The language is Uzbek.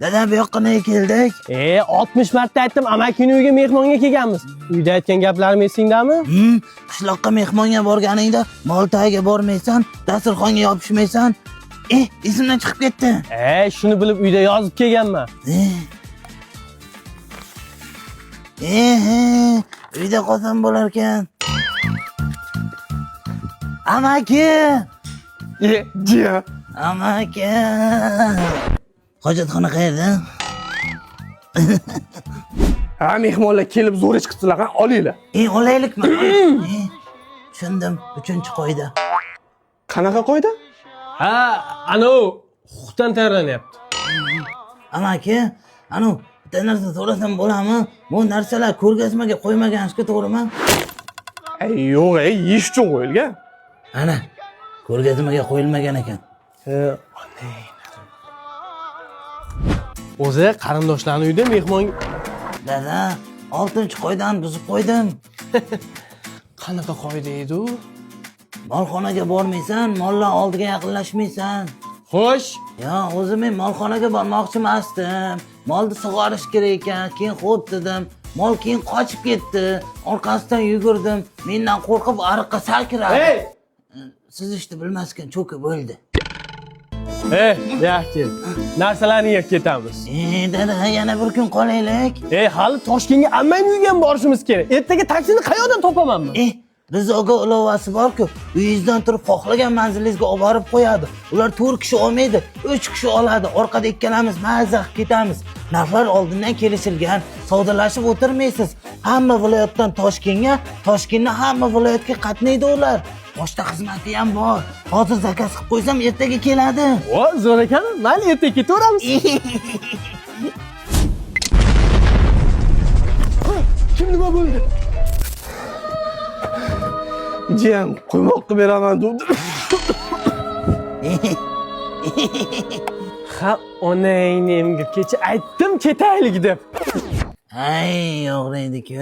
Dada bu yoqqa nega keldik? 60 marta aytdim, amakining uyiga mehmonga kelganmiz. Uyda aytgan gaplarim esingdami? Qishloqqa mehmonga borganingda Moltaga bormaysan, dasturxonga yopishmaysan. Esimdan chiqib ketdi. Shuni bilib uyda yozib kelganman. Uyda qolsam bo'lar ekan. Amaki! Jiya. Amaki! Hojatxona qayerda? Ha, mehmonlar kelib zo'ra chiqibdilar, ha, olinglar. Olaylikmi? Tushundim, 3-qo'yda. Qanaqa qo'ydi? Ha, anu huquqdan tayyorlanyapti. Amaki, anu bitta narsa so'rasam bo'ladimi? Bu narsalar ko'rgazmaga qo'ymaganingizga to'g'rimi? Yo'q, yeyish uchun qo'yilgan. Ana, ko'rgazmaga qo'yilmagan ekan. O'zi qarindoshlarning uyida mehmon Dada, 6-qo'ydan buzib qo'ydim. qanaqa qoida edi u? Molxonaga bormaysan, mollar oldiga yaqinlashmaysan. Xo'sh, Ya, o'zi men molxonaga bormoqchi emasdim. Molni sug'orish kerak ekan, keyin xo'p dedim. Mol keyin qochib ketdi. Orqasidan yugurdim. Mendan qo'rqib ariqqa sakradi. Siz ishni bilmaskan cho'kib o'ldi. yaxshi. Narsalarni yeb ketamiz. Dada, yana bir kun qolaylik. Hali Toshkentga ammangning uyiga ham borishimiz kerak. Ertaga taksini qayerdan topaman men? Rizqoga ilovasi bor-ku, uyingizdan turib xohlagan manzilingizga olib borib qo'yadi. Ular 4 kishi olmaydi, 3 kishi oladi. Orqada ikkalamiz mazza qilib ketamiz. Narxlar oldindan kelishilgan, savdolashib o'tirmaysiz. Hamma viloyatdan Toshkentga, Toshkentdan hamma viloyatga qatnaydi ular. Boshqa xizmati ham bor. Hozir zakaz qilib qo'ysam, ertaga keladi. Zo'r ekan. Mayli, ertaga ketaveramiz. Kim nima bo'ldi? Jiyam, qo'ymoqqa beraman deb. Ha, onangga kecha aytdim ketaylik deb. Ay, yo'g'raydi-ku.